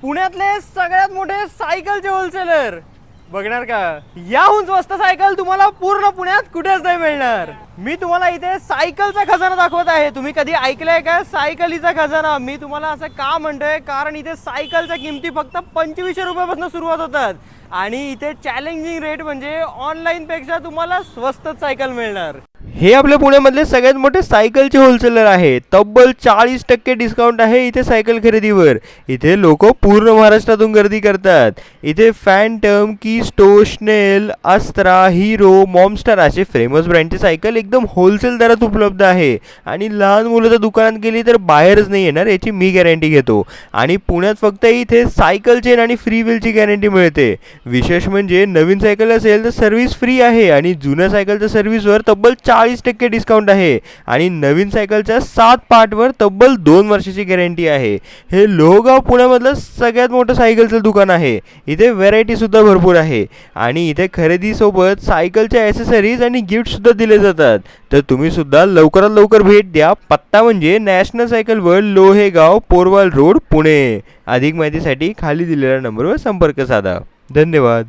पुण्यातले सगळ्यात मोठे सायकलचे होलसेलर बघणार का? याहून स्वस्त सायकल तुम्हाला पूर्ण पुण्यात कुठेच नाही मिळणार. मी तुम्हाला इथे सायकलचा खजाना दाखवत आहे. तुम्ही कधी ऐकलंय का सायकलीचा खजाना? मी तुम्हाला असं का म्हणतोय, कारण इथे सायकलच्या किमती फक्त 2500 रुपयापासून सुरुवात होतात आणि इथे चॅलेंजिंग रेट म्हणजे ऑनलाईन पेक्षा तुम्हाला स्वस्तच सायकल मिळणार. हे आपल्या पुण्यामधले सगळ्यात मोठे सायकलचे होलसेलर आहे. तब्बल 40% डिस्काउंट आहे इथे सायकल खरेदीवर. इथे लोक पूर्ण महाराष्ट्रातून गर्दी करतात. इथे फॅन्टम, कीस्टो, स्नेल, अस्त्रा, हिरो, मॉन्स्टर असे फेमस ब्रँडचे सायकल एकदम होलसेल दरात उपलब्ध आहे. आणि लहान मुलं तर दुकानात गेली तर बाहेरच नाही येणार याची मी गॅरंटी घेतो. आणि पुण्यात फक्त इथे सायकल चेन आणि फ्री व्हीलची गॅरंटी मिळते. विशेष म्हणजे नवीन सायकल असेल तर सर्व्हिस फ्री आहे आणि जुन्या सायकलच्या सर्व्हिसवर तब्बल 40% डिस्काउंट आहे. आणि नवीन सायकलच्या 7 पार्टवर तब्बल 2 वर्षाची गॅरंटी आहे. हे लोहगाव पुण्यामधलं सगळ्यात मोठं सायकलचं दुकान आहे. इथे व्हरायटी सुद्धा भरपूर आहे आणि इथे खरेदीसोबत सायकलच्या ॲसेसरीज आणि गिफ्ट सुद्धा दिले जातात. तर तुम्ही सुद्धा लवकरात लवकर भेट द्या. पत्ता म्हणजे national cycle world, Lohegaon, Porwal road, Pune. अधिक माहितीसाठी खाली दिलेल्या नंबरवर संपर्क साधा. धन्यवाद.